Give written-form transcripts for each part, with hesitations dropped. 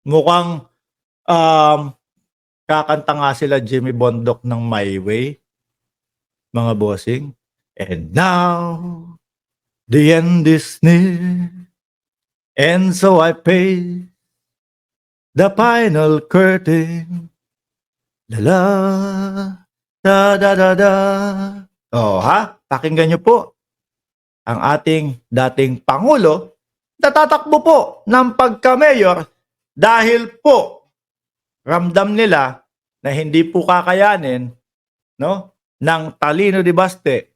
Mukhang, um, kakanta nga sila Jimmy Bondoc ng My Way, mga bossing. And now, the end is near, and so I pay the final curtain. La la, da da da da. Oh, ha? Pakinggan niyo po ang ating dating Pangulo na tatakbo po ng pagka-mayor dahil po ramdam nila na hindi po kakayanin, no, ng Talino de Baste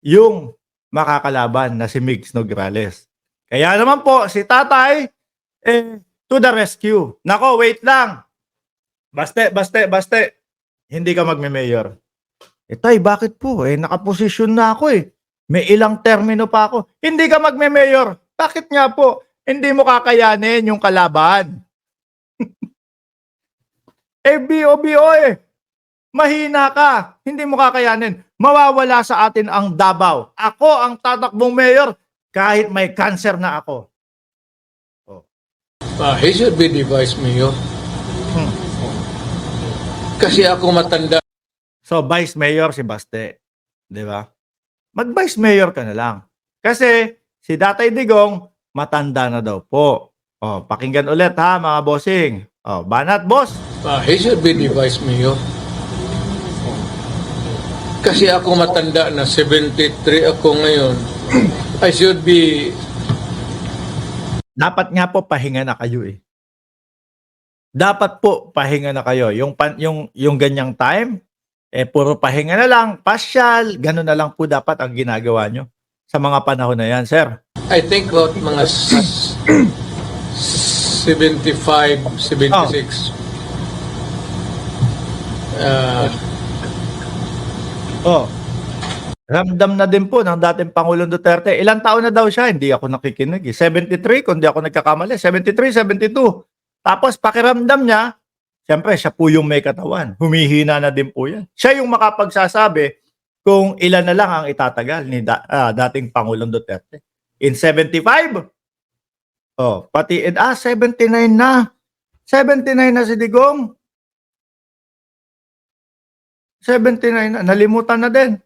yung makakalaban na si Migs Nograles. Kaya naman po si Tatay to the rescue. Nako, wait lang. Baste. Hindi ka magme-mayor. Tay, bakit po? Nakaposisyon na ako eh. May ilang termino pa ako. Hindi ka magme-mayor. Bakit nga po? Hindi mo kakayanin yung kalaban. BO eh. Mahina ka. Hindi mo kakayanin. Mawawala sa atin ang Davao. Ako ang tatakbong mayor kahit may cancer na ako. Oh. He should be the vice mayor. Kasi ako matanda. So, vice mayor si Baste. Di ba? Mag-vice mayor ka na lang. Kasi si Tatay Digong matanda na daw po. Oh, pakinggan ulit ha, mga bossing. Oh, banat, boss. He should be the vice mayor. Kasi ako matanda na 73 ako ngayon. I should be... Dapat nga po pahinga na kayo eh. Dapat po pahinga na kayo. Yung ganyang time, puro pahinga na lang, pasyal, gano'n na lang po dapat ang ginagawa nyo sa mga panahon na yan, sir. I think about mga 75, 76. Ramdam na din po ng dating Pangulong Duterte. Ilang taon na daw siya? Hindi ako nakikinig. 73, kung di ako nagkakamali. 73, 72. Tapos pakiramdam niya, siyempre siya po yung may katawan. Humihina na din po yan. Siya yung makapagsasabi kung ilan na lang ang itatagal ni dating Pangulong Duterte. In 75? Oh, pati 79 na. 79 na si Digong. 79 na. Nalimutan na din.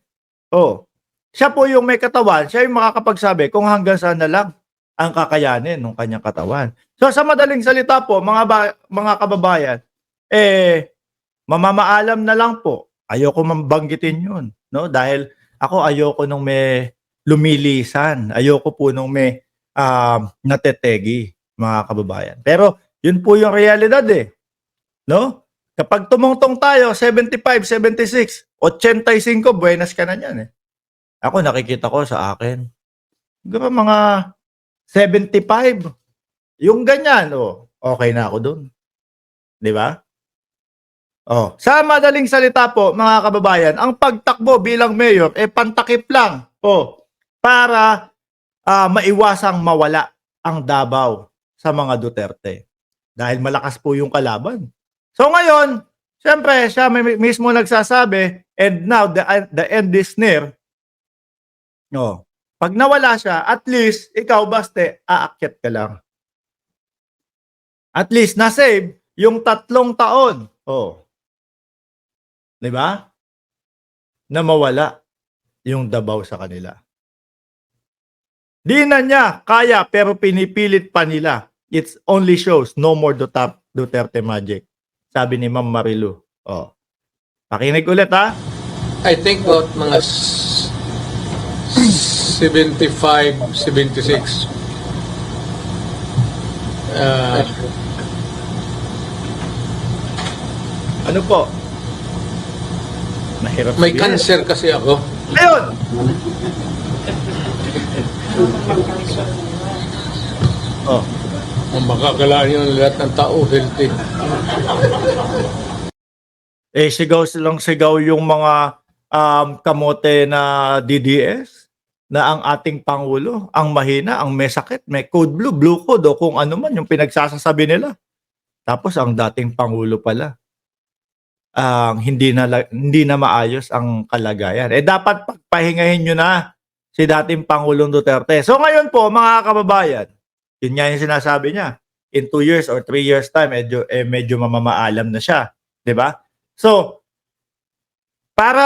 Oh. Siya po yung may katawan. Siya yung makakapagsabi kung hanggang saan na lang ang kakayanin ng kanyang katawan. So sa madaling salita po, mga kababayan, mamamaalam na lang po. Ayoko mabanggitin yun. No? Dahil ako ayoko nung may lumilisan. Ayoko po nung may natetegi, mga kababayan. Pero yun po yung realidad eh. No? Kapag tumungtong tayo, 75, 76, 85, buenas ka na yan eh. Ako nakikita ko sa akin. Mga 75. Yung ganyan, okay na ako doon. 'Di ba? Sa madaling salita po, mga kababayan, ang pagtakbo bilang mayor pantakip lang para maiwasang mawala ang Davao sa mga Duterte. Dahil malakas po yung kalaban. So ngayon, siyempre, siya mismo nagsasabi, and now the end is near. Pag nawala siya, at least, ikaw, Baste, aakyat ka lang. At least, na-save yung 3 taon. Di ba? Na mawala yung Davao sa kanila. Di na niya kaya, pero pinipilit pa nila. It only shows no more Duterte magic. Sabi ni Ma'am Marilu. Pakinig ulit ha. I think about mga 75, 76. Ano po? Mahirap May sabihin. cancer kasi ako. Ayun! Ang makakalaan yun lahat ng tao healthy. Sigaw yung mga kamote na DDS na ang ating Pangulo, ang mahina, ang may sakit, may code blue code o kung ano man yung pinagsasabi nila. Tapos ang dating Pangulo pala, hindi na maayos ang kalagayan. Dapat pagpahingahin nyo na si dating Pangulong Duterte. So ngayon po, mga kababayan, yun nga yung sinasabi niya, in 2 years or 3 years time, medyo mamamaalam na siya. 'Di ba? So, para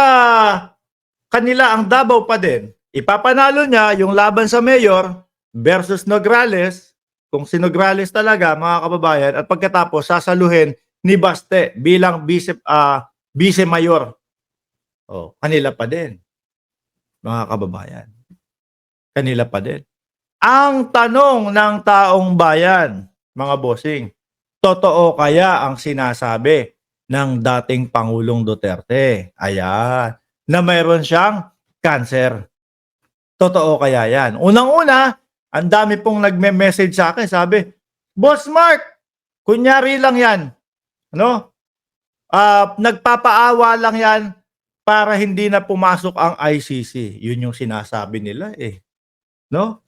kanila ang Davao pa din, ipapanalo niya yung laban sa mayor versus Nograles, kung si Nograles talaga, mga kababayan, at pagkatapos sasaluhin ni Baste bilang vice mayor. Oh, kanila pa din, mga kababayan. Kanila pa din. Ang tanong ng taong bayan, mga bossing, totoo kaya ang sinasabi ng dating Pangulong Duterte? Ayan, na mayroon siyang cancer. Totoo kaya yan? Unang-una, ang dami pong nagme-message sa akin, sabi, Boss Mark, kunyari lang yan. Ano? Nagpapaawa lang yan para hindi na pumasok ang ICC. Yun yung sinasabi nila eh. No?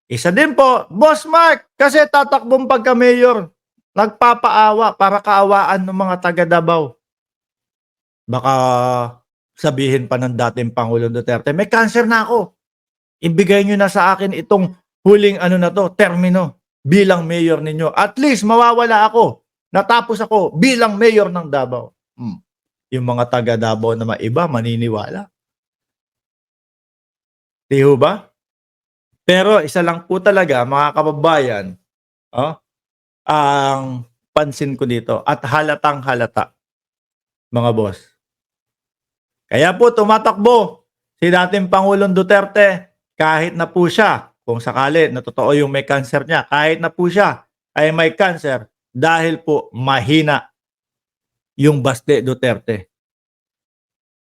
Isa din po, Boss Mark, kasi tatakbong pagka-mayor, nagpapaawa para kaawaan ng mga taga Davao. Baka sabihin pa ng dating Pangulong Duterte, may cancer na ako. Ibigay nyo na sa akin itong huling termino bilang mayor ninyo. At least mawawala ako. Natapos ako bilang mayor ng Davao. Yung mga taga Davao na maiba, maniniwala. Di ho ba? Pero isa lang po talaga, mga kababayan, ang pansin ko dito at halatang halata, mga boss. Kaya po tumatakbo si dating Pangulong Duterte kahit na po siya, kung sakali na totoo yung may cancer niya, kahit na po siya ay may cancer dahil po mahina yung Baste Duterte.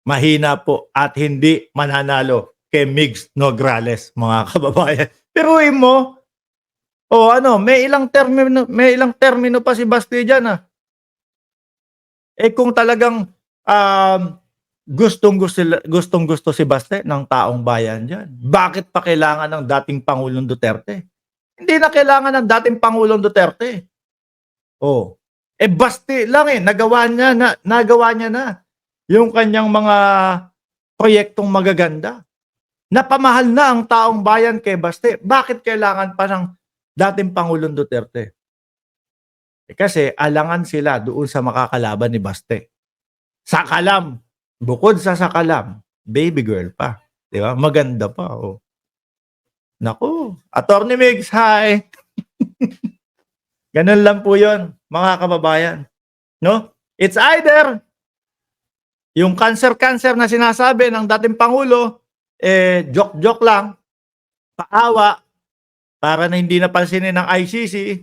Mahina po at hindi mananalo kay Migs Nograles, mga kababayan. Pero mo, may ilang termino pa si Baste diyan . Kung talagang gustong-gusto si Baste ng taong bayan diyan, bakit pa kailangan ng dating Pangulong Duterte? Hindi na kailangan ng dating Pangulong Duterte. Baste lang nagawa niya na yung kanyang mga proyektong magaganda. Napamahal na ang taong bayan kay Baste. Bakit kailangan pa ng dating Pangulong Duterte? Kasi alangan sila doon sa makakalaban ni Baste. Sakalam. Bukod sa sakalam, baby girl pa. Di ba? Maganda pa. Naku. Attorney Migs, hi. Ganun lang po yun, mga kababayan. No? It's either yung cancer na sinasabi ng dating Pangulo, joke-joke lang, paawa para na hindi napansinin ng ICC,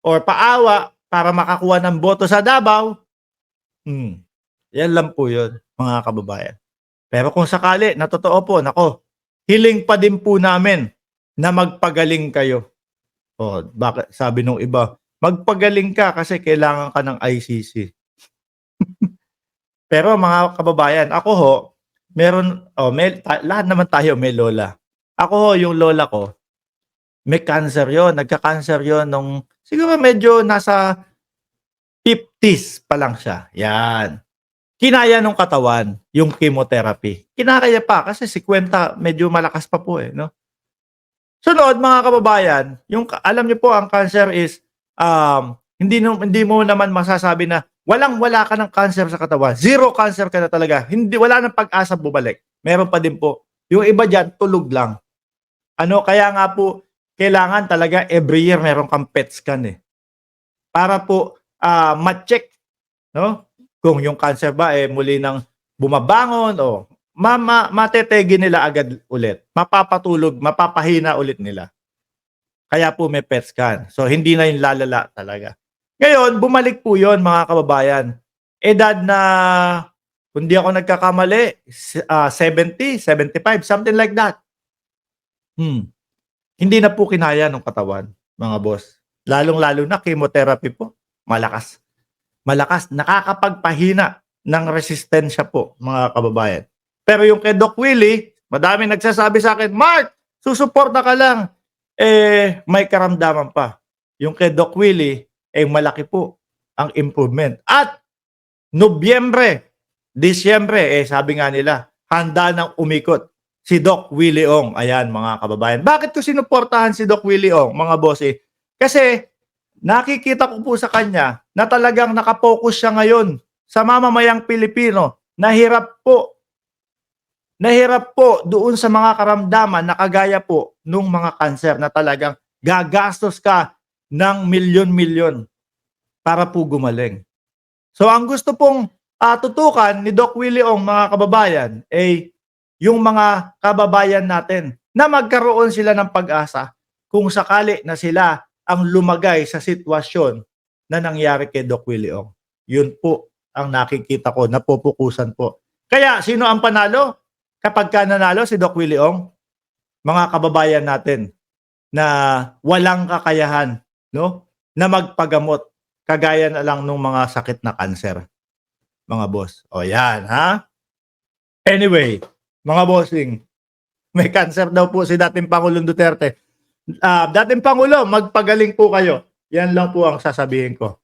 or paawa para makakuha ng boto sa Davao. Yan lang po yun, mga kababayan. Pero kung sakali na totoo po, hiling pa din po namin na magpagaling kayo. Bakit sabi nung iba, magpagaling ka kasi kailangan ka ng ICC. Pero mga kababayan, ako lahat naman tayo may lola. Ako yung lola ko, may cancer yon, nagka-cancer yon nung siguro medyo nasa 50s pa lang siya. Yan. Kinaya nung katawan yung chemotherapy. Kinakaya pa kasi 50, medyo malakas pa po no? Sunod, mga kababayan, alam niyo po ang cancer is hindi mo naman masasabi na wala ka ng cancer sa katawan. Zero cancer ka na talaga. Wala nang pag-asa bumalik. Meron pa din po. Yung iba diyan tulog lang. Kaya nga po kailangan talaga every year meron kang PET scan para po ma-check no? Kung yung cancer ba muli nang bumabangon o matetegi nila agad ulit. Mapapahina ulit nila. Kaya po may PET scan. So hindi na yung lalala talaga. Ngayon, bumalik po yon, mga kababayan. Edad na, kung di ako nagkakamali, 70, 75, something like that. Hindi na po kinaya ng katawan, mga boss. Lalong-lalo na chemotherapy po. Malakas. Nakakapagpahina ng resistensya po, mga kababayan. Pero yung kay Doc Willie, madami nagsasabi sa akin, Mark, susuporta ka lang. May karamdaman pa. Yung kay Doc Willie, malaki po ang improvement. At Nobyembre, Disyembre, sabi nga nila, handa nang umikot si Doc Willie Ong. Ayan, mga kababayan. Bakit ko sinuportahan si Doc Willie Ong, mga boss? Kasi nakikita ko po sa kanya na talagang nakapokus siya ngayon sa mamamayang Pilipino. Nahirap po doon sa mga karamdaman na kagaya po nung mga kanser na talagang gagastos ka ng milyon-milyon para po gumaling. So ang gusto pong tutukan ni Doc Willie Ong, mga kababayan, ay yung mga kababayan natin na magkaroon sila ng pag-asa kung sakali na sila ang lumagay sa sitwasyon na nangyari kay Doc Willie Ong. Yun po ang nakikita ko, napupukusan po. Kaya sino ang panalo? Kapag ka nanalo si Doc Willie Ong, mga kababayan natin na walang kakayahan, no, na magpagamot kagaya na lang nung mga sakit na kanser, mga boss. O yan, ha? Anyway, mga bossing, may cancer daw po si dating Pangulong Duterte. Dating Pangulo, magpagaling po kayo. Yan lang po ang sasabihin ko.